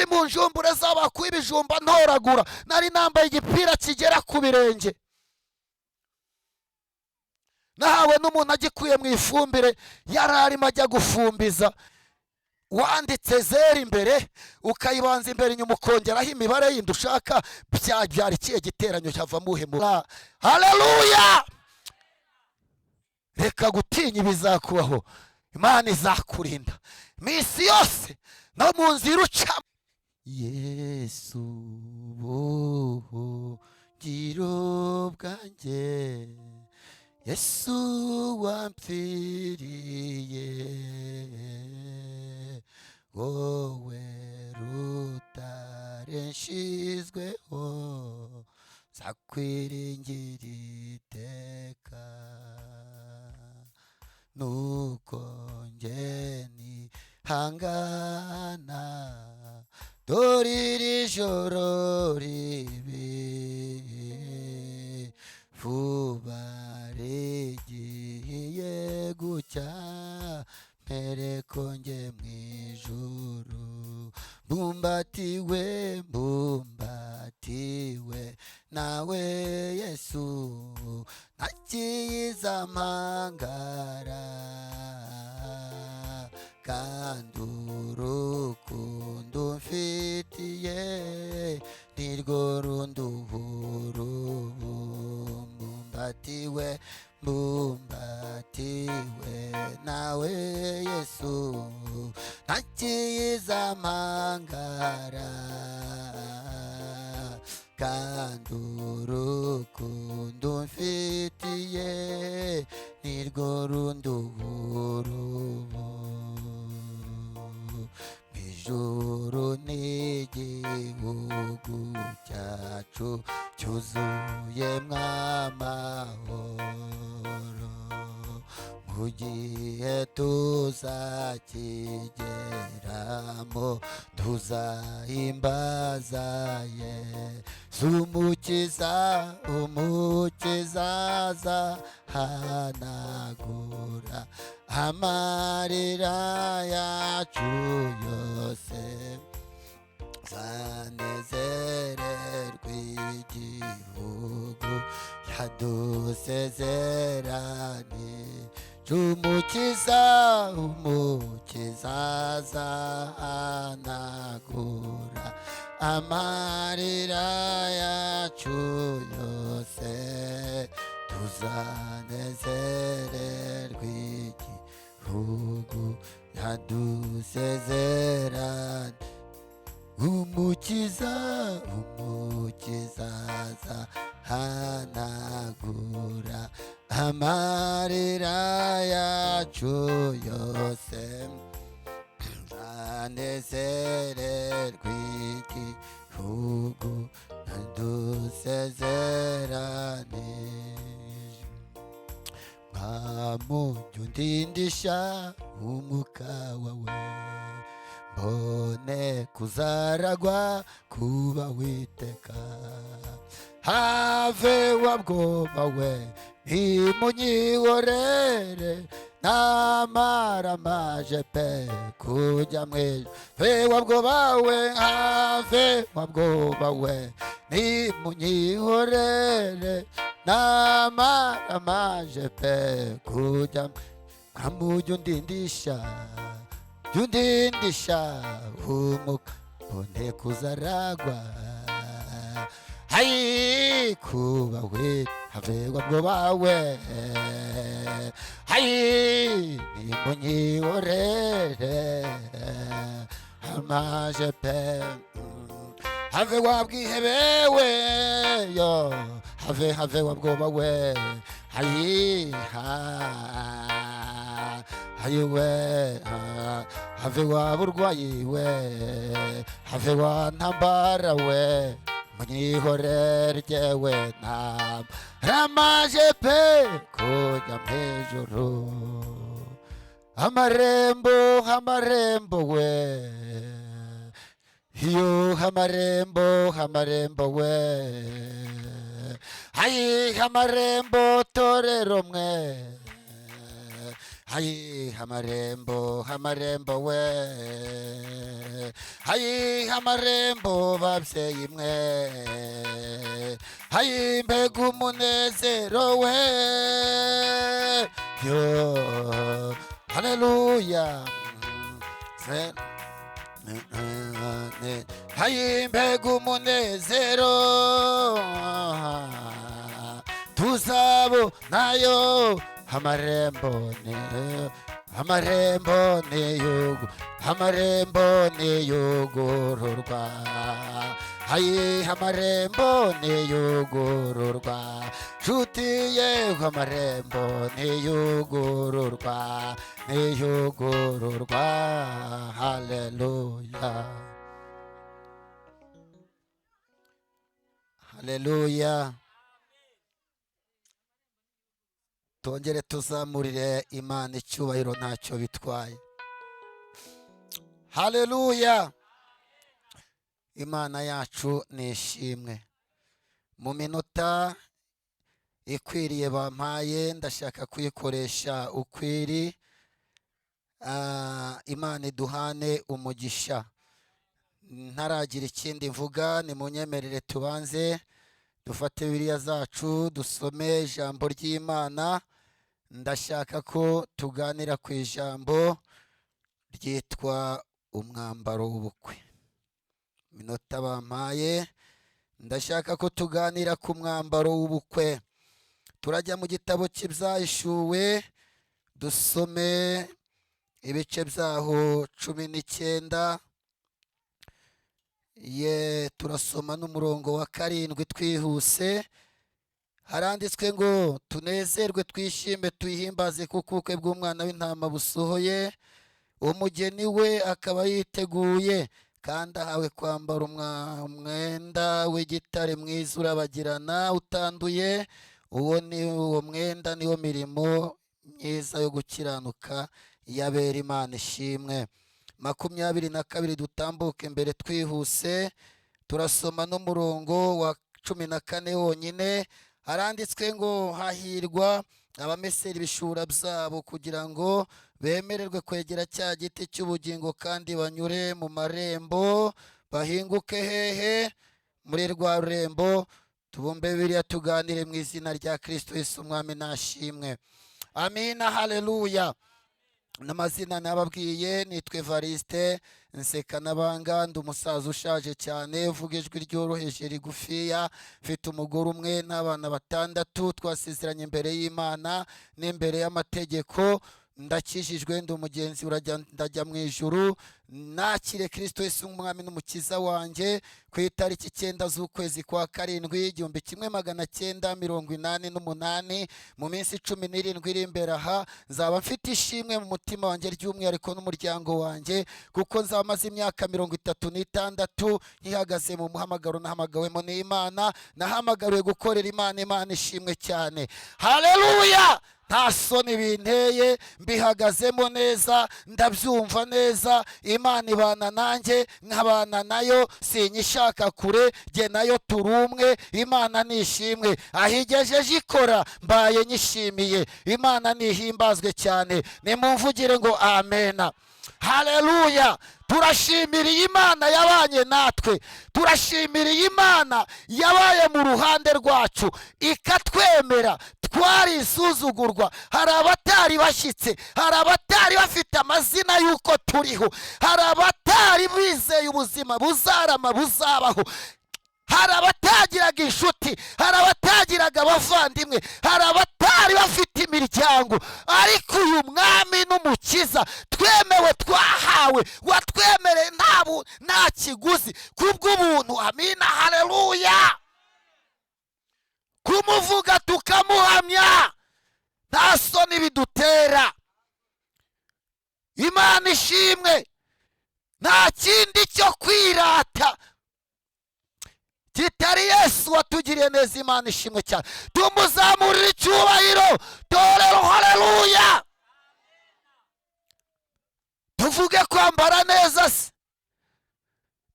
ndi mu njumbure z'abakuye ibijumba ntoragura, nari nambaye igipira kigera ku birenge, nahawe n'umuntu agikuye mu ifumbire yari arimo ajya gufumbiza, wanditse zero imbere ukayibanza imbere inyuma ukongeraho imibare yindi ushaka, byabyara ikihe giteranyo cyavamo uhemura. Haleluya! Reka gutinya ibizakubaho, Imana izakurinda iminsi yose no mu nzira ucamo. Yesu buhungiro bwanjye, Yesu wampfiriye, wowe rutare nshizweho, nzakwiringira iteka. Nuko njye nihangana, dore iri joro ribi, vuba rigiye gucya, mpereko njye mu ijuru. Mbumbatiwe nawe Yesu, ntakiza mpangara, kandi urukundo mfitiye nirwo runduhura ubu. Mbumbatiwe nawe Yesu, ntakiza mpangara, kandi urukundo mfitiye nirwo runduhura ubu. Mw'ijuru n'igihugu cyacu cyuzuyemwo amahoro, mu gihe tuzakigeramo tuzahimbaza Yesu umukiza azahanagura amarira yacu yose, zanezererwa igihugu yadusezeranije. Umukiza azahanagura amarira yacu yose, tuzanezererwa igihugu yadusezeranye. Umukiza azahanagura amarira yacu yose, tuzanezererwa igihugu yadusezeranije. Mwamujya undindisha umwuka wawe, mbone kuzaragwa kuba witeka. Have wabwoba we ntimunyihorere, namara maje pe kujya mwijuru. Have wabwoba we, have wabwoba we ntimunyihorere, namara maje pe kujya. Mwamujya undindisha umwuka, mbone kuzaragwa hayi kuba we. Have wabwoba we, hayi nimunyihorere amaje pe. Have wabwihebe we yo, have wabwoba we, hayi hayi we. Have waburwayi we, have wantambara we, munyihorere jyewe namaje pe kujya mwijuru. Amarembo we, yo amarembo we, hayi amarembo torero mwe, hayi amarembo amarembo we, hayi amarembo babyeyi mwe, hayi mbega umunezero we, yo haleluya, hayi mbega umunezero tuzabo nayo, amarembo ni yugururwa, hayi amarembo ni yugururwa, nshuti yewe amarembo ni yugururwa, haleluya, haleluya. Tongere tuzamurire Imana icyubahiro ntacyo bitwaye. Haleluya. Imana yacu nishimwe. Mu minota ikwiriye bampaye ndashaka kuyikoresha ukwiri. Imana iduhane umugisha. Ntaragira ikindi mvuga, ni munyemerere tubanze dufate Bibiliya zacu dusome ijambo ry'Imana. Ndashaka ko tuganira ku ijambo ryitwa umwambaro w'ubukwe. Minota bampaye ndashaka ko tuganira ku mwambaro w'ubukwe. Turajya mu gitabo cy'Ibyahishuwe dusome ibice byaho 19. Turasoma n'umurongo wa 7 twihuse. Haranditswe ngo tunezerwe twishime tuyihimbaze kuko ubukwe bw'umwana w'intama busohoye, umugeni we akaba yiteguye, kandi ahawe kwambara umwenda w'igitare mwiza urabagirana utanduye. Uwo mwenda niwo mirimo myiza yo gukiranuka y'abera Imana ishimwe. 22 dutambuke mbere twihuse. Turasoma n'umurongo wa 14 wonyine. Haranditswe ngo hahirwa abamesera ibishura byabo kugira ngo bemererwe kwegera cya giti cy'ubugingo kandi banyure mu marembo, bahinguke hehe muri rwa rurembo. Tubumbe Bibiliya tuganire mu izina rya Kristo Yesu umwami nashimwe. Amina, haleluya. N'amazina nababwiye nitwe Evariste Nsekanabanga, ndi umusaza ushaje cyane uvuga ijwi ryoroheje rigufiya, mfite umugore umwe n'abana 6, twasezeranye imbere y'Imana n'imbere y'amategeko. Ndakijijwe, ndi umugenzi ndajya mu ijuru, nakire Kristo Yesu umwami n'umukiza wanjye. Ku itariki 9 z'ukwezi kwa 7 1988, mu minsi 17 iri imbere aha, nzaba mfite ishimwe mu mutima wanjye ry'umwihariko n'umuryango wanjye, kuko nzamaze imyaka 36 nkihagaze mu muhamagaro nahamagawemo n'Imana. Nahamagariwe gukorera Imana, Imana ishimwe cyane. Haleluya. Nta soni binteye, mbihagazemo neza, ndabyumva neza. Imana ibana nanjye nkabana nayo, sinyishaka kure, jye nayo turumwe. Imana nishimwe, ahigejeje ikora mbaye nyishimiye. Imana nihimbazwe cyane, nimumvugire ngo amena. Haleluya. Turashimiriye Imana yabanye natwe, turashimiriye Imana yabaye mu ruhande rwacu ikatwemera. Twari isuzugurwa, hari abatari bashyitse, hari abatari bafite amazina y'uko turiho, hari abatari bizeye ubuzima buzarama buzabaho, hari abatagiraga inshuti, hari abatagiraga abavandimwe, hari abatari bafite imiryango. Ariko uyu mwami n'umukiza twemewe, twahawe, watwemereye nta kiguzi, kubw'ubuntu. Amina, haleluya. Kumuvuga tukamuhamya nta soni bidutera. Imana ishimwe, nta kindi cyo kwirata kitari Yesu watugiriye neza. Imana ishimwe cyane, tumuzamurire icyubahiro. Torero, haleluya. Tuvuge kwambara neza se,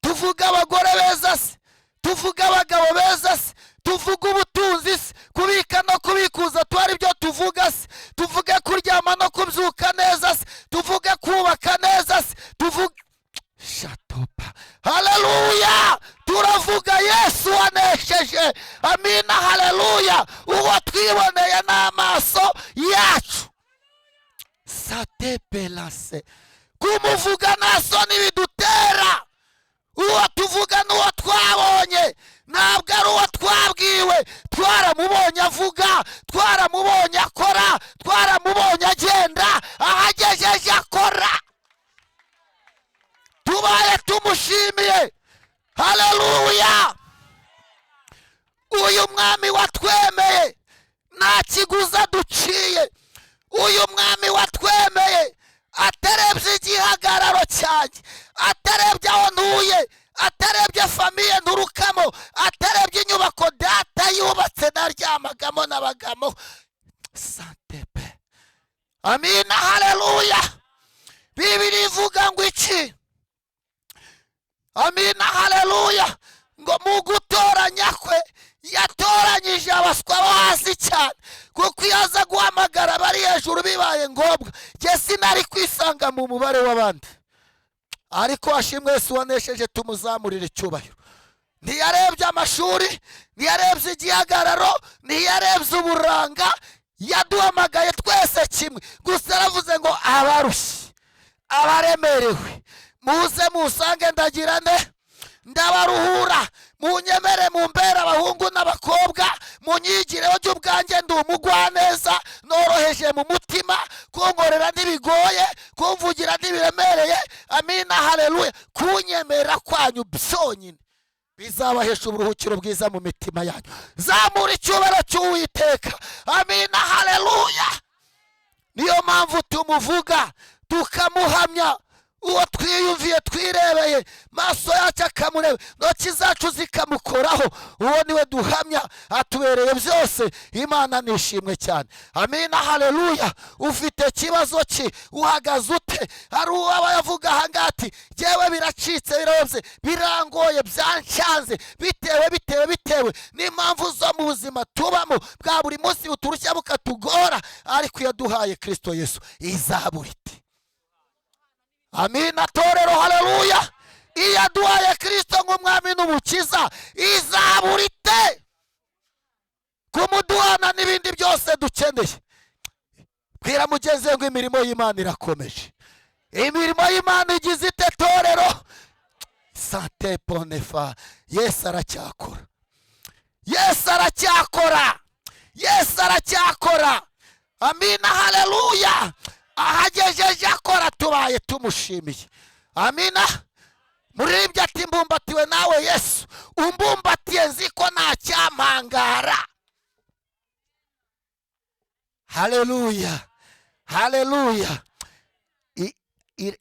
tuvuge abagore beza se, tuvuge abagabo beza se, tuvuge ubutunzi se, kubika no kubikuza twari byo tuvuga se, tuvuge kuryama no kubyuka neza se, tuvuge kubaka neza se, tuvuge shatopa. Haleluya, turavuga Yesu wanesheje. Amina, haleluya, uwo twiboneye n'amaso yacu. Satepelase, kumuvuga nta soni bidutera. Uwo tuvuga n'uwo twabonye, ntabwo ari uwo twabwiwe. Twaramubonye avuga, twaramubonye akora, twaramubonye agenda, ahagejeje akora. Tubaye tumushimiye. Haleluya, uyu mwami watwemeye nta kiguza duciye. Uyu mwami watwemeye atarebye igihagararo cyanjye, atarebye aho ntuye, atarebye famiye nturukamo, atarebye inyubako data yubatse naryamagamo n'abagamo. Santepe. Amina, haleluya. Bibiri ivuga ngo iki? Amina, haleluya, ngo mu gutoranya kwe yatoranyije abaswa bo hasi cyane, kuko iyo aza guhamagara bari hejuru bibaye ngombwa, jye sinari kwisanga mu mubare w'abandi. Ariko ashimwe Yesu wanesheje, tumuzamurire icyubahiro. Ntiyarebye amashuri, ntiyarebye igihagararo, ntiyarebye uburanga, yaduhamagaye twese kimwe. Gusa aravuze ngo abarushye, abaremerewe, muze musange ndagirane ndabaruhura. Munyemere mumbere abahungu n'abakobwa, munyigireho by'ubwanjye ndi umugwaneza, noroheje mu mutima, kunkorera ntibigoye, kumvugira ntibiremereye. Amina, haleluya. Kunyemera kwanyu byonyine bizabahesha uburuhukiro bwiza mu mitima yanyu. Zamura icyubahiro cy'Uwiteka. Amina, haleluya. Niyo mpamvu tumuvuga tukamuhamya. Uwo twiyumviye twirebeye, maso yacu akamureba, ntoki zacu zikamukoraho, uwo niwe duhamya, atubereye byose. Imana nishimwe cyane. Amina, haleluya. Ufite kibazo ki? Uhagaze ute? Hari uwaba yavuga ahangaha ati jyewe biracitse, birobye, birangoye, byanshanze, bitewe n'impamvu zo mu buzima tubamo bwa buri munsi buturushya bukatugora. Ariko iyo duhaye Kristo Yesu izabura iti. Amina, torero, haleluya. Iyo aduhaye Kristo nk'umwami n'umukiza izabura ite kumuduhana n'ibindi byose dukeneye. Bwira mugenzi ngo imirimo y'Imana irakomeje. Imirimo y'Imana igize ite torero? Sante ponefa. Yesu aracyakora, Yesu aracyakora, Yesu aracyakora. Amina, haleluya. Ahagejeje akora tubaye tumushimiye. Amina. Muririmbyi ati mbumbatiwe nawe Yesu, umbumbatiye nzi ko nta cyampangara. Haleluya, haleluya.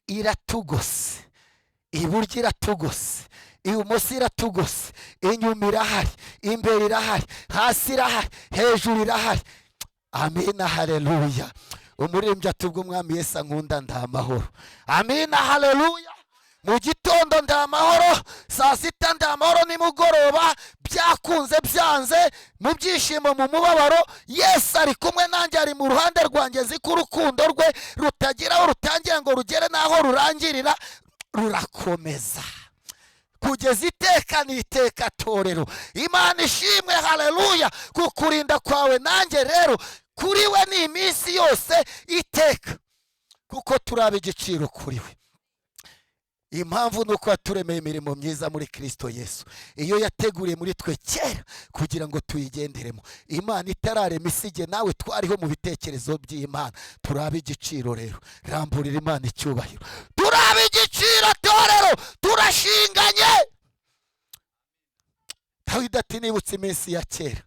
Iratugose, iburyo iratugose, ibumoso iratugose, inyuma irahari, imbere irahari, hasi irahari, hejuru irahari. Amina, haleluya. Umuririmbyi ati ubwo umwami Yesu ankunda nda amahoro. Amina, haleluya. Mu gitondo nda amahoro, saa sita nda amahoro, nimugoroba byakunze byanze, mu byishimo mu mubabaro, Yesu ari kumwe nanjye, ari mu ruhande rwanjye. Nzi ko urukundo rwe rutagiraho rutangira ngo rugere naho rurangirira, rurakomeza kugeza iteka n'iteka torero. Imana ishimwe, haleluya, kukurinda kwawe nanjye rero kuri we ni iminsi yose iteka, kuko turaba igiciro kuri we. Impamvu nuko yaturemeye imirimo myiza muri Kristo Yesu, iyo yateguriye muri twe kera kugira ngo tuyigenderemo. Imana itararema isige nawe twariho mu bitekerezo by'Imana. Turaba igiciro rero. Ramburira Imana icyubahiro. Turaba igiciro torero, turashinganye. Dawidi ati nibutse iminsi ya kera,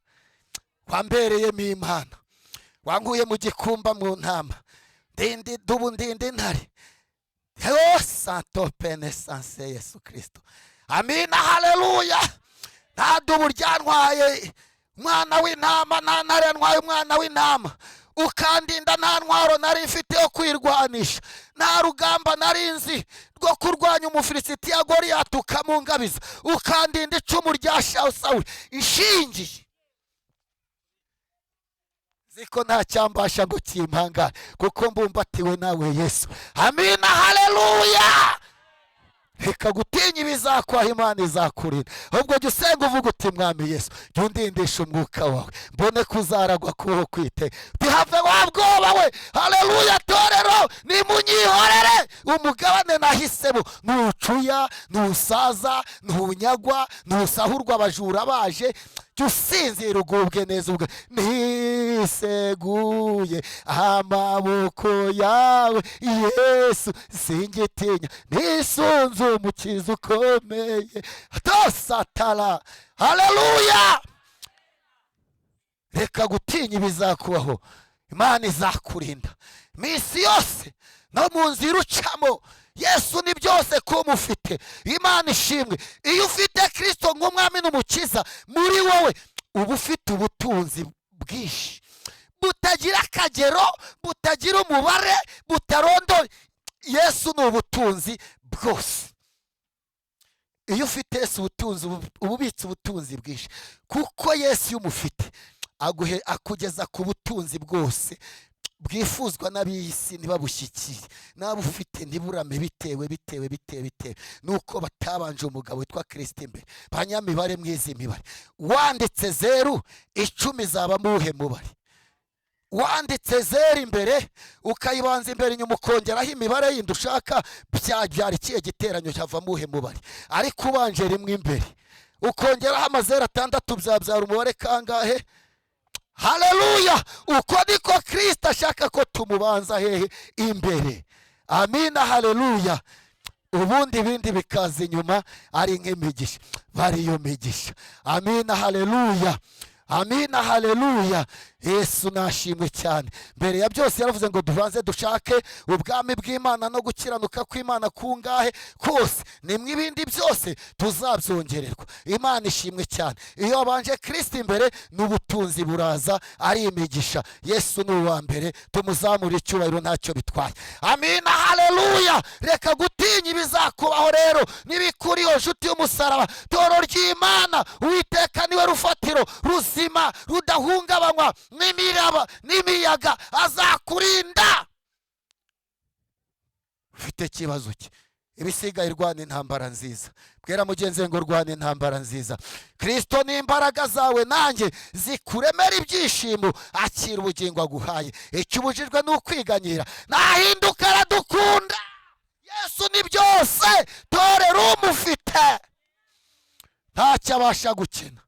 wambereyemo Imana, wanguye mu gikumba mu ntama, ndindi dubu ndindi ntare. Heo santo penesanse Yesu Kristo. Amina, haleluya. Nta dubu ryantwaye umwana w'intama, nta ntare yantwaye umwana w'intama. Ukandinda nta ntwaro nari mfite yo kwirwanisha, nta rugamba nari nzi rwo kurwanya Umufilisitiya Goliyati ukamungabiza. Ukandinda icumu rya Sawuli inshingiye. ziko nta cyambasha ngo kimpangane kuko mbumbatiwe nawe Yesu. Amina, haleluya. Reka gutinya ibizakwaho, Imana izakurinda. Ahubwo jya usenga uvuga uti mwami Yesu, jya undindisha umwuka wawe mbone kuzaragwa kubaho kwite ntihave wa bwoba we. Haleluya. Torero nimunyihorere, umugabane nahisemo ntucuya, ntusaza, ntunyagwa, ntusahurwa abajura baje. Jya usinzira ugubwe neza, ubwo niseguye amaboko yawe Yesu, singitinya nisunze umukiza ukomeye tosatara. Haleluya. Reka gutinya ibizakubaho, Imana izakurinda iminsi yose no mu nzira ucamo. Yesu ni byose kumufite. Imana ishimwe. Iyo ufite Kristo nk'umwami n'umukiza muri wowe, uba ufite ubutunzi bwinshi butagira akagero, butagira umubare, butarondo. Yesu ni ubutunzi bwose. Iyo ufite Yesu ubutunzi, uba ubitse ubutunzi bwinshi, kuko Yesu iyo umufite akugeza ku butunzi bwose bwifuzwa n'ab'isi ntibabushyikire. Nabo ufite ntiburame bitewe nuko batabanje umugabo witwa Kristo imbere. Banyamibare mwizi mibare, wanditse 0 10 zaba muhe mubare. Wanditse 0 imbere ukayibanza imbere inyuma ukongeraho imibare yindi ushaka, byabyara ikihe giteranyo cyava muhe mubare. Ariko ubanje rimwe imbere ukongeraho 6 byabyara umubare kangahe? Haleluya. Uko niko Kristo ashaka ko tumubanza hehe? Imbere. Amina, haleluya. Ubundi ibindi bikaza inyuma ari nk'imigisha, bariyo migisha. Amina, haleluya. Amina, haleluya. Yesu nashimwe cyane. Mbere ya byose yaravuze ngo dubanze dushake ubwami bw'Imana no gukiranuka kw'Imana kungahe kose, nimwe ibindi byose tuzabyongererwa. Imana ishimwe cyane. Iyo wabanje Kristo imbere n'ubutunzi buraza ari imigisha. Yesu ni uwa mbere, tumuzamura icyubahiro ntacyo bitwaye. Amina, haleluya. Reka gutinya ibizakubaho rero nibikuriho nshuti y'umusaraba. Toro ry'Imana, Uwiteka niwe rufatiro ruzima rudahungabanywa n'imiraba n'imiyaga, azakurinda. Ufite kibazo ki? Ibisigaye irwana intambara nziza. Bwera mugenzi ngo rwana intambara nziza. Kristo ni imbaraga zawe nanjye zikuremera ibyishimo, akira ubugingo aguhaye. Icyubujijwe ni ukwiganyira, nahinduka aradukunda. Yesu ni byose. Torero umufite ntacyo abasha gukina.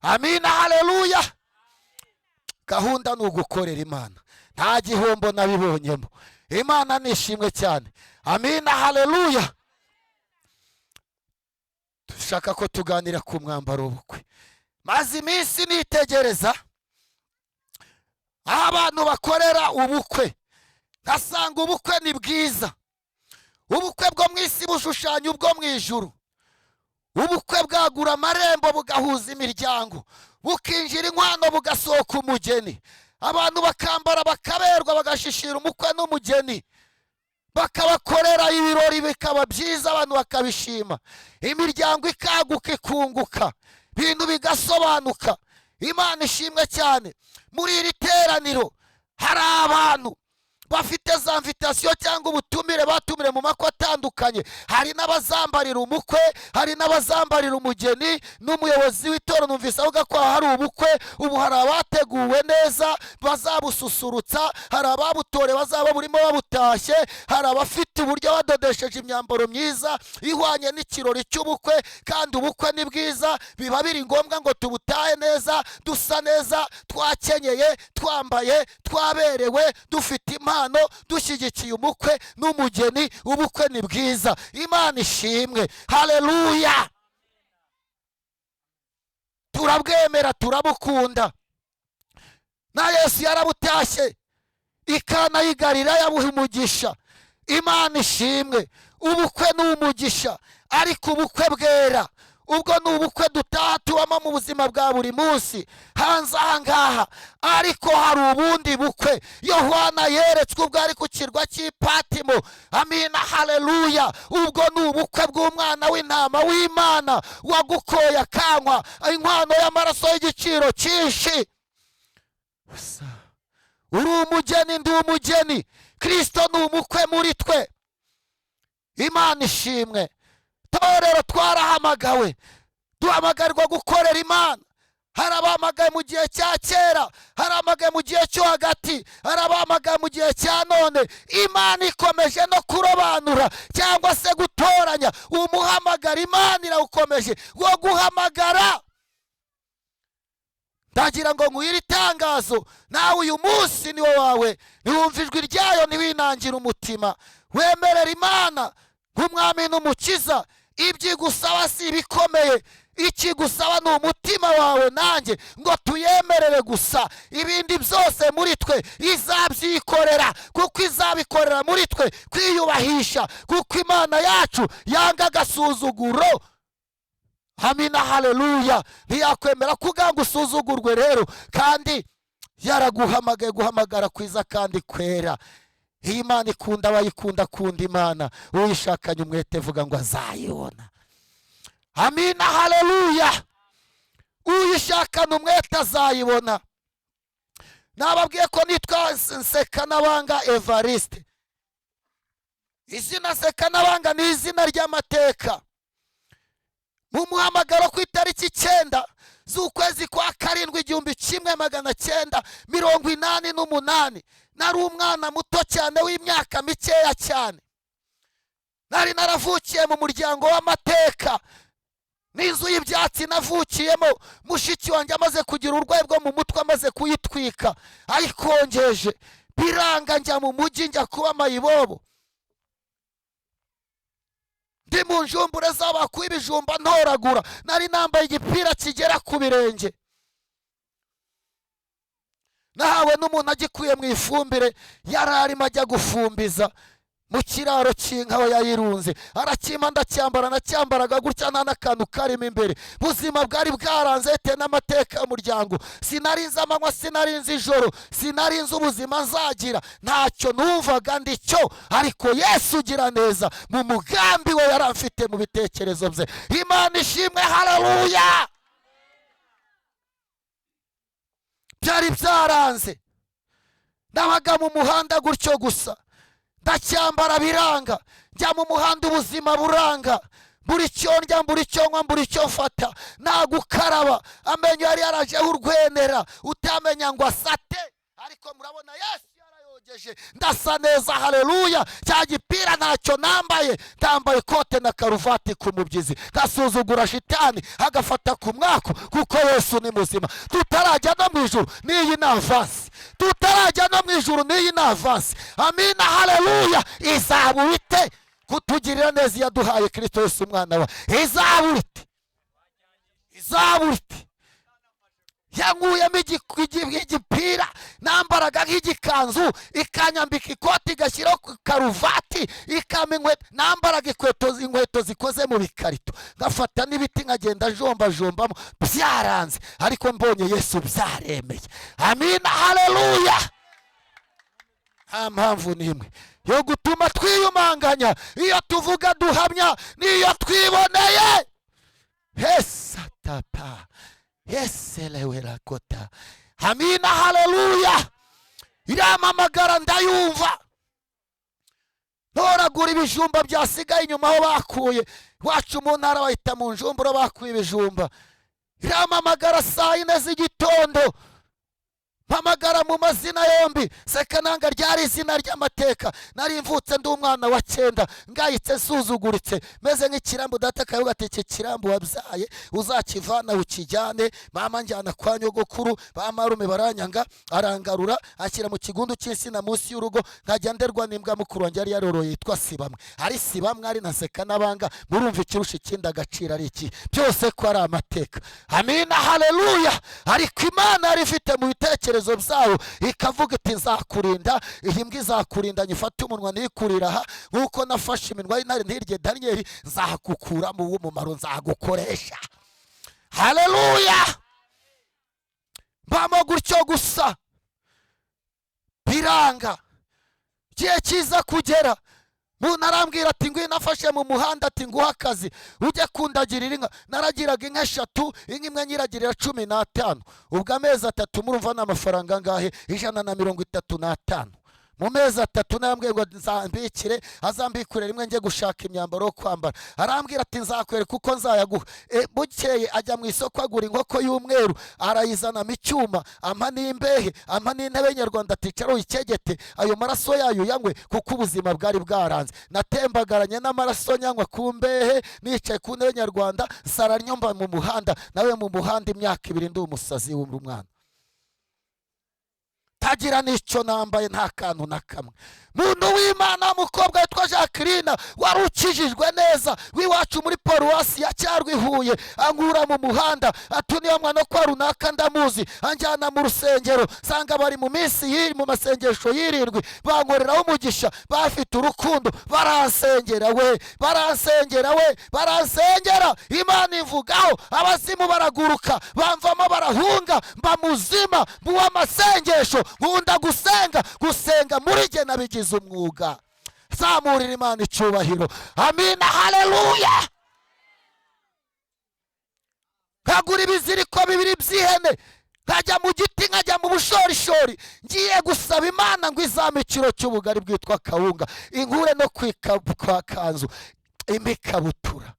Amina, haleluya. Gahunda ni ugukorera Imana, nta gihombo nabibonyemo. Imana nishimwe cyane. Amina, haleluya. Dushaka ko tuganira ku mwambaro w'ubukwe. Maze iminsi nitegereza aho abantu bakorera ubukwe, ngasanga ubukwe ni bwiza. Ubukwe bwo mu isi bushushanya ubwo mu ijuru. Ubukwe bwagura amarembo bugahuza imiryango, bukinjira inkwano bugasohoka umugeni. Abantu bakambara bakaberwa bagashishira umukwe n'umugeni, bakabakorera ibirori bikaba byiza, abantu bakabishima, imiryango ikaguka ikunguka, ibintu bigasobanuka. Imana ishimwe cyane. Muri iri teraniro hari abantu bafite za invitation cyangwa ubutumire batumire mu makwe atandukanye. Hari n'abazambarira umukwe, hari n'abazambarira umugeni. N'umuyobozi w'itorero numvise avuga ko hari ubukwe ubu hari abateguwe neza bazabususurutsa, hari ababutore bazaba burimo babutashye, hari abafite uburyo badodesheje imyambaro myiza ihwanye n'ikirori cy'ubukwe. Kandi ubukwe ni bwiza, biba biri ngombwa ngo tubutahe neza, dusa neza, twakenyeye, twambaye, twaberewe, dufite impano, dushyigikiye umukwe n'umugeni. Ubukwe ni bwiza. Imana ishimwe, haleluya. Turabwemera, turabukunda. Na Yesu yarabutashye ikana yigarira yabuha umugisha. Imana ishimwe. Ubukwe ni umugisha, ariko ubukwe bwera, ubwo ni ubukwe dutaha tubamo mu buzima bwa buri munsi hanze aha ngaha. Ariko hari ubundi bukwe Yohana yeretswe ubwo ari ku kirwa cy'Ipatimo. Amina, haleluya. Ubwo ni ubukwe bw'umwana w'intama w'Imana wagukoye akanywa inkwano y'amaraso y'igiciro cyinshi. uri umugeni ndi umugeni, Kristo ni umukwe muri twe. Imana ishimwe. Torero twarahamagawe, duhamagarirwa gukorera Imana. Hari abahamagaye mu gihe cya kera, hari abahamagaye mu gihe cyo hagati, hari abahamagaye mu gihe cya none. Imana ikomeje no kurobanura cyangwa se gutoranya umuhamagara. Imana irawukomeje wo guhamagara. Ndagira ngo nguhire itangazo, nawe uyu munsi ni wawe. Niwumva ijwi ryayo ntiwinangire umutima, wemerera Imana nk'umwami n'umukiza. Ibyigusaba si ibikomeye, ikigusaba ni umutima wawe nanjye, ngo tuyemerere gusa. Ibindi byose muri twe izabyikorera, kuko izabikorera muri twe kwiyubahisha, kuko Imana yacu yanga agasuzuguro. Amina, haleluya. Ntiyakwemera kuganga usuzugurwe rero, kandi yaraguhamagaye guhamagara kwiza kandi kwera. Iyi Imana ikunda abayikunda, kunda Imana. Uyishakanye umwete vuga ngo azayibona. Amina, haleluya. Uyishakana umwete azayibona. Nababwiye ko nitwa Nsekanabanga Evariste. Izina Nsekanabanga ni izina ry'amateka. Mu muhamagaro ku itariki 9 z'ukwezi kwa 7, 1988, nari umwana muto cyane w'imyaka mikeya cyane. Nari naravukiye mu muryango w'amateka. N'inzu y'ibyatsi navukiyemo, mushiki wanjye amaze kugira urwaye bwo mu mutwe, amaze kuyitwika ayikongeje, biranga njya mu mujyi njya kuba mayibobo. Ndi mu njumbure z'abakuye ibijumba ntoragura. Nari nambaye igipira kigera ku birenge. Nahawe n'umuntu agikuye mu ifumbire, yararimo ajya gufumbiza mu kiraro cy'inka aho yayirunze. Arakima ndacyambara, nacyambaraga gutya nta n'akantu karimo imbere. Buzima bwari bwaranze bitewe n'amateka y'umuryango. Sinarinze amanywa, sinarinze ijoro, sinarinze ubuzima nzagira. Ntacyo numvaga ndicyo, ariko Yesu ugira neza mu mugambi we yaramfite mu bitekerezo bye. Imana ishimwe, haleluya. Byari byaranze, nabaga mu muhanda gutyo gusa, ndacyambara biranga. Njya mu muhanda ubuzima buranga, buri cyo ndya, buri cyo nywa, buri cyo mfata. Nagukaraba, amenyo yari yarajeho urwenera, utamenya ngo asate. Ariko murabona Yesu yarayogeje, ndasa neza, haleluya. Cya gipira ntacyo nambaye, ndambaye kote na karuvati ku mubyizi. Gasuzugura shitani agafata ku mwako, kuko Yesu ni muzima. Tutarajya no mu ijuru n'iyi navasi, tutarajya no mu ijuru n'iyi navasi. Amina, haleluya. Izabute kutugirira neza yaduhaye Kristo Yesu umwana wa. Izabute, izabute. Yanguyemo igipira, nambaraga nk'igikanzu, ikanyambika ikoti, igashyiraho karuvati, ikama inkweto. Nambaraga inkweto zikoze mu bikarito, ngafata n'ibiti nkagenda jombamo. Byaranze, ariko mbonye Yesu byaremeye. Amina, haleluya. Nta mpamvu n'imwe yo gutuma twiyumanganya iyo tuvuga duhamya n'iyo twiboneye. Hesatapa, yeselewera kota. Amina, haleluya. Iramamagara ndayumva. Ntoragura ibijumba byasigaye inyuma aho bakuye. Wacu mu ntara bahita mu njumburo bakuye ibijumba. Iramamagara saa 4 z'igitondo, mpamagara mu mazina yombi. Sekananga ryari izina ry'amateka. Nari mvutse ndi umwana wa 9, ngayitse nsuzuguritse, meze nk'ikirambu. Data kavuga ati iki kirambu wabyaye uzakivana ukijyane. Mama njyana kwa nyogokuru, bamarume baranyanga, arangarura ashyira mu kigundu cy'insina munsi y'urugo. Nkajya nderwa n'imbwa mukuru wanjye yari yaroroye yitwa Sibamwe. Ari Sibamwe ari na Sekanabanga. Murumva ikirusha ikindi agaciro ari iki? Byose ko ari amateka. Amina, haleluya. Ariko Imana yari ifite mu bitekerezo byawo, ikavuga iti nzakurinda. Iyi mbwa izakurinda, nyifate umunwa nikurira aha, nkuko nafashe iminwa y'intare ntirye Danieli. Nzagukuramo uw'umumaro, nzagukoresha. Haleluya. Mbamo gutyo gusa, biranga. Igihe kiza kugera, muntu arambwira ati ngwino nafashe mu muhanda ati nguha akazi ujye kundagirira inka. naragiraga inka 3, inka imwe nyiragirira 15. ubwo amezi 3 murumva n'amafaranga angahe? 135. mu mezi 3 narambwiye ngo nzambikire, azambikure rimwe njye gushaka imyambaro yo kwambara. arambwira ati nzakwereka uko nzayaguha. bukeye ajya mu isoko agura inkoko y'umweru, arayizana mu cyuma, ampa n'imbehe, ampa n'intebe nyarwanda aticaraho ikegete, ayo maraso yayo yanywe kuko ubuzima bwari bwaranze. natembagaranye n'amaraso nyanywa ku mbehe, nicaye ku ntebe nyarwanda, sara nyomba mu muhanda. nawe mu muhanda imyaka 2 ndi umusazi w'umwana, tagira n'icyo nambaye, nta kantu na kamwe. muntu w'Imana, umukobwa witwa Jacqueline wari ukijijwe neza w'iwacu muri paruwasi ya Cyarwa i Huye, ankura mu muhanda atuniye mwana kwa runaka ndamuzi, anjyana mu rusengero, sanga bari mu minsi mu masengesho y'irindwi, bankoreraho umugisha, bafite urukundo, baransengera we, baransengera. Imana ivugaho, abazimu baraguruka, bamvamo barahunga, mba muzima, mbuwa amasengesho, nkunda gusenga muri jye nabigize umwuga. zamurira Imana icyubahiro, amina, haleluya. nkagura ibiziriko 2 by'ihene, nkajya mu giti, nkajya mu bushorishori, ngiye gusaba Imana ngo izame ikiro cy'ubugari bwitwa kawunga, inkure no kwa kanzu, imikabutura.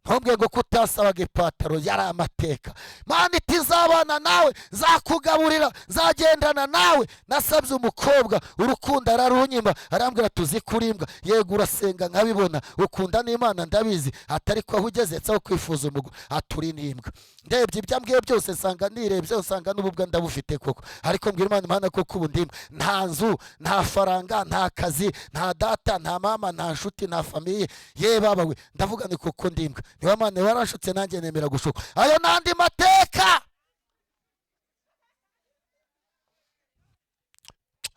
ntumbwe ngo kutasabaga ipataro yari amateka. Mana iti nzabana nawe, nzakugaburira, nzagendana nawe. nasabye umukobwa, urukundo ararunyima, arambwira tuzi kurimbwa. yego urasenga nkabibona, ukunda n'Imana ndabizi, atari ko aho ugeze cyo kwifuza umugore aturi n'imbwa. ndebye ibyambwiye byose nsanga nirebye, nsanga n'ububwa ndabufite koko. ariko mbwira Imana koko ubu ndimba, nta nzu, nta faranga, nta kazi, nta data, nta mama, nta nshuti, nta famiye. ye baba we, ndavuga ni koko ndimbwa. niba Imana warashutse nanjye nemera gushuka. ayo nandi mateka.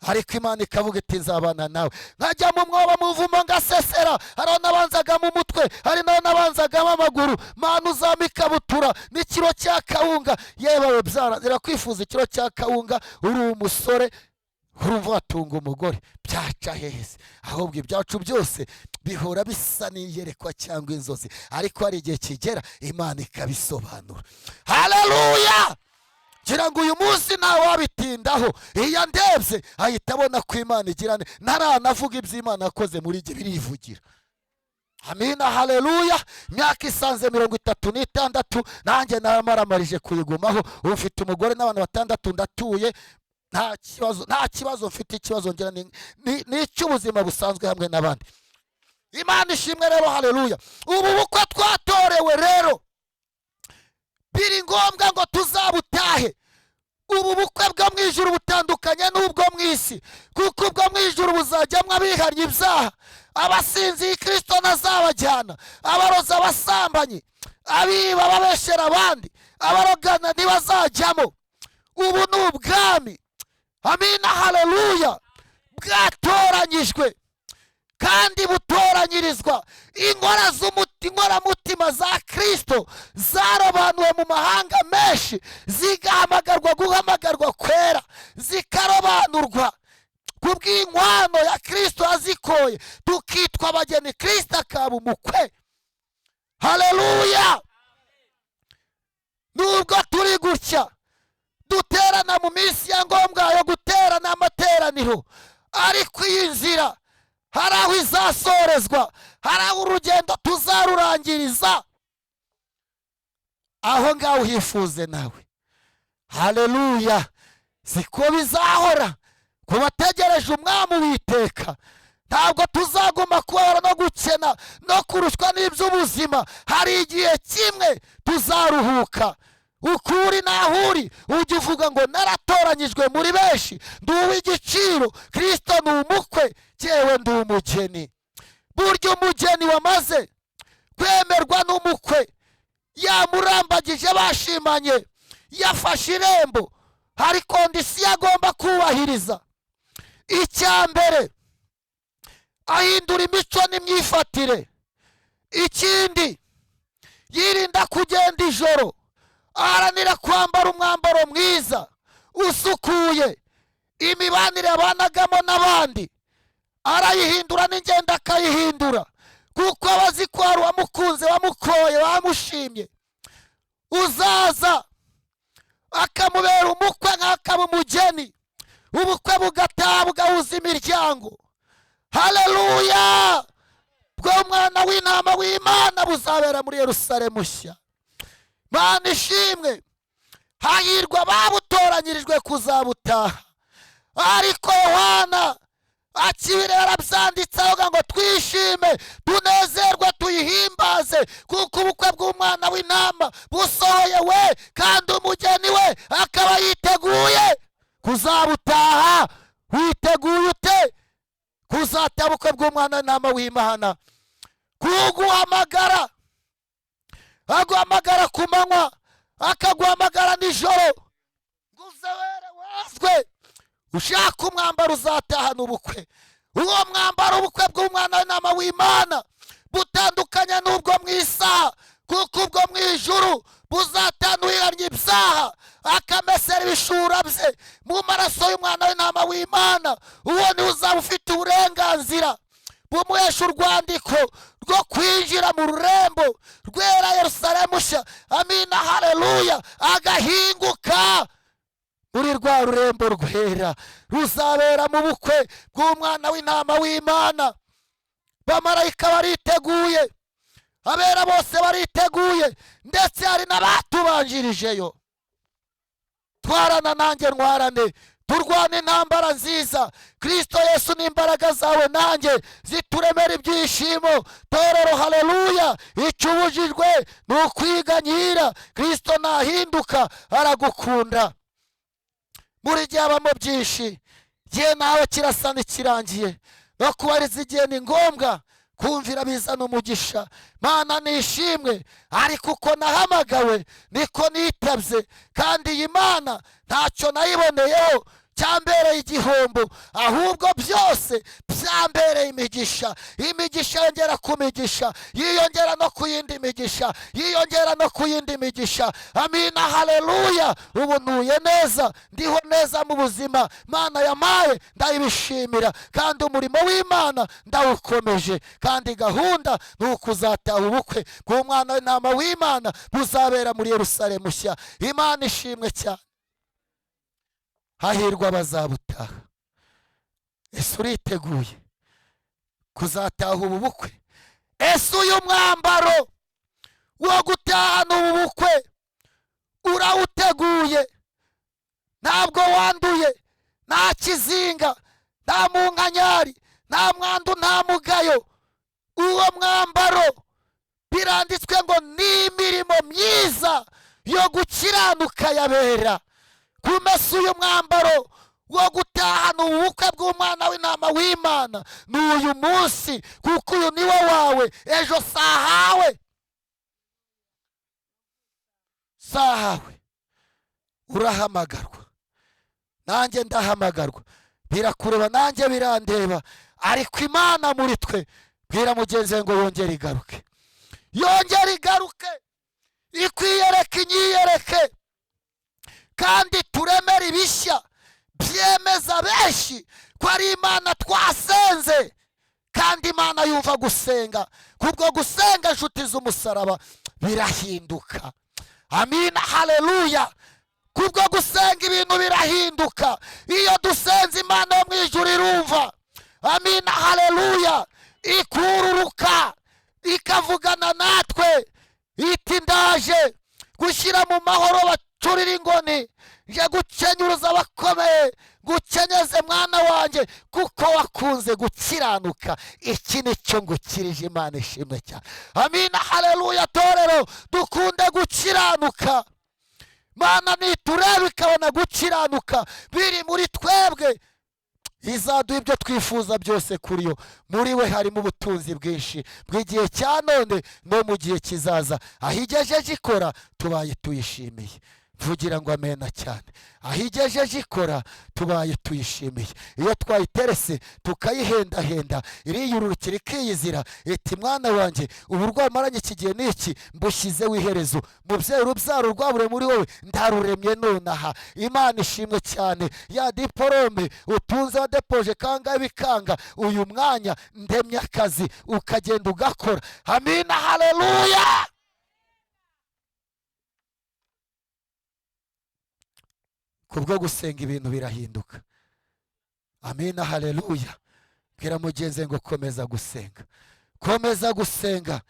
ariko Imana ikavuga iti nzabana nawe. nkajya mu mwobo muvumo ngasesera, hari nabanzaga mu mutwe, hari nabanzaga amaguru. Mana uzama ikabutura n'ikiro cya kawunga. yewe byara zirakwifuza ikiro cya kawunga, uri umusore urumva watunga umugore, byaca heza. ahubwo ibyacu byose bihora bisa n'iyerekwa cyangwa inzozi, ariko hari igihe kigera Imana ikabisobanura. haleluya. ngira ngo uyu munsi nawe wabitindaho, iyo ndebye ahita abona ko Imana igirane, ntaranavuga iby'Imana yakoze muri jye birivugira. amina, haleluya. imyaka isanze 36, nanjye naramaramarije kuyigumaho. ufite umugore n'abantu 6 ndatuye, nta kibazo mfite. ikibazo ngira ni icy'ubuzima busanzwe hamwe n'abandi. Imana ishimwe rero, haleluya. ubu bukwe twatorewe rero biri ngombwa ngo tuzabutahe. ubu bukwe bwo mu ijuru butandukanye n'ubwo mu isi, kuko ubwo mu ijuru buzajyamo abihannye ibyaha, abasinziye Kristo nazabajyana, abaroza, abasambanyi, abiba, ababeshera abandi, abarogana ntibazajyamo. ubu ni ubwami, amina, haleluya, bwatoranyijwe kandi butoranyirizwa. inkoramutima za Kristo zarobanuwe mu mahanga menshi, zigahamagarwa guhamagarwa kwera, zikarobanurwa kubw'inkwano ya Kristo azikoye, tukitwa abageni, Kristo akaba umukwe. haleluya. nubwo turi gutya duterana mu minsi ya ngombwa yo guterana amateraniro, ariko iyi nzira hari aho izasorezwa, hari aho urugendo tuzarurangiriza. aho ngaho uhifuze nawe. haleluya. siko bizahora ku bategereje umwami witeka. ntabwo tuzaguma kubabara no gukena no kurushwa n'iby'ubuzima. hari igihe kimwe tuzaruhuka. ukuri nahuri ujye uvuga ngo naratoranyijwe muri benshi, ndi uw'igiciro, Kristo ni umukwe, cyewe ndi umugeni. burya umugeni wamaze kwemerwa n'umukwe, yamurambagije, bashimanye, yafashe irembo, hari kondisiyo agomba kubahiriza. icya mbere, ahindura imico n'imyifatire. ikindi, yirinda kugenda ijoro, aharanira kwambara umwambaro mwiza usukuye, imibanire abanagamo n'abandi arayihindura n'ingendo akayihindura, kuko abazi ko hari uwamukunze, wamukoye, wamushimye, uzaza akamubera umukwe nk'akaba umugeni, ubukwe bugataha bugahuza imiryango. Haleluya! bw'umwana w'intama w'Imana buzabera muri Yerusalemu nshya. Mana ishimwe, hahirwa babutoranyirijwe kuzabutaha. Ariko Yohana akibireba byanditse avuga ngo twishime, tunezerwe, tuyihimbaze, kuko ubukwe bw'umwana w'intama busohoye we, kandi umugeni we akaba yiteguye kuzabutaha. Witeguye ute kuzataha ubukwe bw'umwana w'intama w'Imana? kuguhamagara, aguhamagara ku manywa, akaguhamagara nijoro, ngo uzabere wazwe. Ushaka umwambaro uzatahana ubukwe. Uwo mwambaro ubukwe bw'umwana w'intama w'Imana butandukanye n'ubwo mu isaha, kuko ubwo mu ijuru buzatanduriranya ibyaha, akamesera ibishura bye mu maraso y'umwana w'intama w'Imana. Uwo niwe uzaba ufite uburenganzira bumuhesha urwandiko rwo kwinjira mu rurembo rwera Yerusalemu nshya. Amina, haleluya! Agahinguka muri rwa rurembo rwera ruzabera mu bukwe bw'umwana w'intama w'Imana. Bamarayika bariteguye, abera bose bariteguye, ndetse hari n'abatubanjirijeyo. Twarana nanjye ntwarane, turwane intambara nziza. Kristo Yesu n'imbaraga zawe nanjye zituremera ibyishimo. Torero, haleluya! icyo ubujijwe ni ukwiganyira. Kristo nahinduka aragukunda. Muri gihe habamo byinshi, gihe nawe kirasa n'ikirangiye, no kubariza igihe ni ngombwa. Kumvira bizana umugisha. Mana nishimwe, ariko uko nahamagawe niko nitabye, kandi iyi Mana ntacyo nayiboneyeho cyambereye igihombo, ahubwo byose byambereye imigisha. Imigisha yongera ku migisha, yiyongera no ku yindi migisha, yiyongera no ku yindi migisha. Amina, haleluya! ubu ntuye neza, ndiho neza mu buzima Mana yamaye, ndayibishimira, kandi umurimo w'Imana ndawukomeje, kandi gahunda ni ukuzataha ubukwe bw'umwana w'intama w'Imana buzabera muri Yerusalemu nshya. Imana ishimwe cyane. Hahirwa abazabutaha. Ese uriteguye kuzataha ubu bukwe? Ese uyu mwambaro wo gutahana ubu bukwe urawuteguye? Ntabwo wanduye, nta kizinga, nta munkanyari, nta mwandu, nta mugayo. Uwo mwambaro biranditswe ngo ni imirimo myiza yo gukiranuka yabera. Kumesa uyu mwambaro wo gutahana ubukwe bw'umwana w'intama w'Imana ni uyu munsi, kuko uyu ni wo wawe. Ejo sahawe, sahawe urahamagarwa, nanjye ndahamagarwa. Birakureba, nanjye birandeba, ariko Imana muri twe. Bwira mugenzi we ngo yongere igaruke, yongere igaruke, ikwiyereke, inyiyereke, kandi turemere ibishya byemeza benshi ko ari Imana twasenze, kandi Imana yumva gusenga. Kubwo gusenga inshuti z'umusaraba birahinduka. Amina, haleluya! Kubwo gusenga ibintu birahinduka. Iyo dusenze Imana yo mu ijuru irumva. Amina, haleluya! Ikururuka ikavugana natwe iti ndaje gushyira mu mahoro bacurira ingoni, nje gukenyuruza abakomeye, gukenyeze mwana wanjye, kuko wakunze gukiranuka. Iki ni cyo ngukirije. Imana ishimwe cyane. Amina, haleluya! Torero, dukunde gukiranuka. Mana niturebe ikabona gukiranuka biri muri twebwe, izaduha ibyo twifuza byose kuri yo. Muri we harimo ubutunzi bwinshi bw'igihe cya none no mu gihe kizaza. Aho igejeje ikora tubaye tuyishimiye. vugira ngo amena cyane. aho igejeje ikora tubaye tuyishimiye. iyo twayiterese tukayihendahenda iriyururukira ikiyizira iti mwana wanjye uburwayi maranye iki gihe n'iki mbushyizeho iherezo. mubyeyi urubyaro rwabure muri wowe ndaruremye nonaha. imana ishimwe cyane. ya diporome utunze wadepoje kangahe bikanga, uyu mwanya ndemye akazi ukagenda ugakora. amina haleluya. kubwo gusenga ibintu birahinduka. amina haleluya. bwira mugenzi ngo komeza gusenga, komeza gusenga.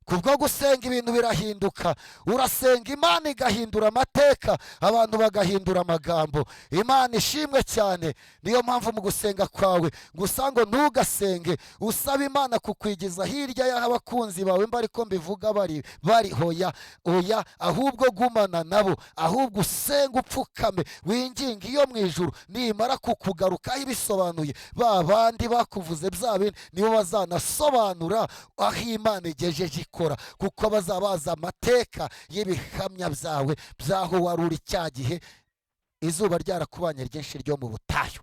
kubwo gusenga ibintu birahinduka. urasenga imana igahindura amateka, abantu bagahindura amagambo. imana ishimwe cyane. niyo mpamvu mu gusenga kwawe gusa ngo ntugasenge usaba imana kukwigiza hirya y'aho abakunzi bawe mba ariko mbivuga bari hoya oya, ahubwo gumana nabo, ahubwo usenga upfukame winginga iyo mu ijuru nimara kukugarukaho ibisobanuye ba bandi bakuvuze bya bindi nibo bazanasobanura aho imana igejeje kuko bazabaza amateka y'ibihamya byawe byaho wari uri cya gihe izuba ryarakubanye ryinshi ryo mu butayu.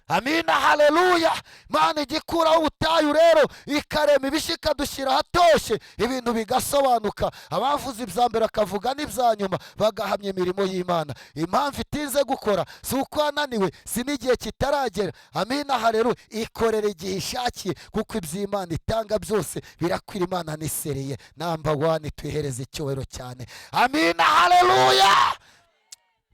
amina haleluya. Imana igikuraho ubutayu rero ikarema ibishika dushyira hatoshye ibintu bigasobanuka. abavuze ibya mbere akavuga n'ibya nyuma bagahamya imirimo y'Imana. impamvu itinze gukora si uko ananiwe, si n'igihe kitaragera. amina haleluya. ikorera igihe ishakiye kuko iby'Imana itanga byose birakwira. Imana nisereye namba wani tuhereze icyubahiro cyane. amina haleluya.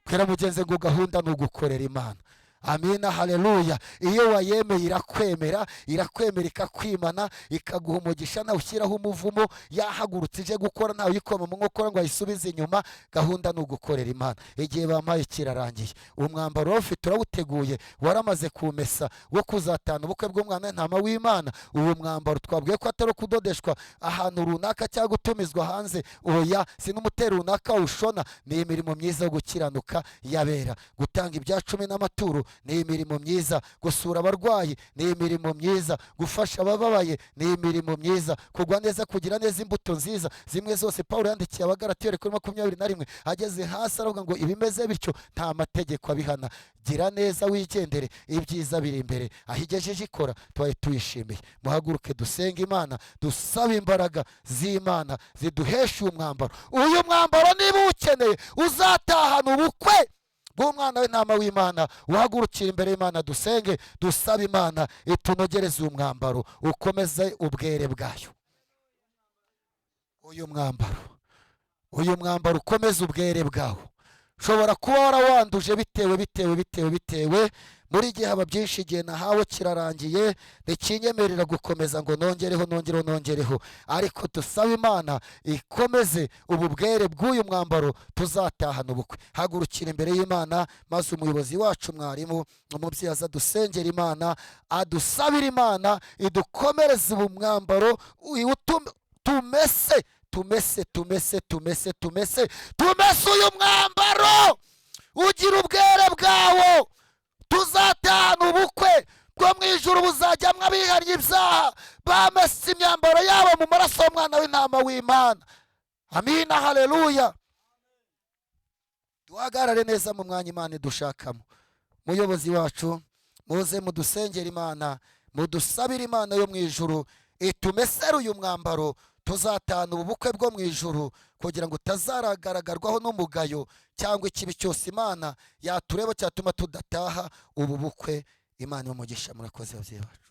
bwira mugenzi ngo gahunda ni ugukorera Imana. amina haleluya. iyo wayemeye irakwemera, irakwemera ikakwimana, ikaguha umugisha nawe ushyiraho umuvumo. yahagurutse ije gukora ntawe uyikoma mu nkokora ngo ayisubize inyuma. gahunda ni ugukorera Imana. igihe bampaye kirarangiye. umwambaro ufite urawuteguye, waramaze kumesa wo kuzatana ubukwe bw'umwana w'intama w'Imana. uwo mwambaro twabwiye ko atari kudodeshwa ahantu runaka cyangwa gutumizwa hanze, oya, si n'umutero runaka ushona. ni imirimo myiza yo gukiranuka yabera. gutanga ibya 10 n'amaturo ni imirimo myiza. gusura abarwayi ni imirimo myiza. gufasha abababaye ni imirimo myiza. kugwa neza, kugira neza, imbuto nziza zimwe zose Pawulo yandikiye Abagalatiya kuri 21 ageze hasi aravuga ngo ibimeze bityo nta mategeko abihana. gira neza wigendere, ibyiza biri imbere. aho igejeje ikora tubaye tuyishimiye. muhaguruke dusenge Imana, dusaba imbaraga z'Imana ziduhesha umwambaro. uyu mwambaro niba ukeneye uzatahana ubukwe bw'umwana w'intama w'Imana. uhagurukira imbere y'Imana dusenge, dusaba Imana itunogereze umwambaro ukomeze ubwere bwayo. uyu mwambaro ukomeze ubwere bwawo. ushobora kuba warawanduje bitewe muri gihe haba byinshi. igihe nahawe kirarangiye, ntikinyemerera gukomeza ngo nongereho. ariko dusaba Imana ikomeze ubu bwere bw'uyu mwambaro tuzatahana ubukwe. hagurukira imbere y'Imana maze umuyobozi wacu mwarimu umubyeyi aza dusengera Imana, adusabira Imana idukomereze ubu mwambaro tumese uyu mwambaro ugira ubwere bwawo. tuzatahana ubukwe bwo mu ijuru buzajyamwo abihariye ibyaha bamese imyambaro yabo mu maraso y'umwana w'intama w'Imana. amina haleluya. duhagarare neza mu mwanya Imana idushakamo. muyobozi wacu muze mudusengera Imana, mudusabire Imana yo mu ijuru itumesere uyu mwambaro tuzatahana ubukwe bwo mu ijuru, kugira ngo utazaragaragarwaho n'umugayo cyangwa ikibi cyose Imana yatureba cyatuma tudataha ubu bukwe. Imana y'umugisha. murakoze ababyeyi bacu.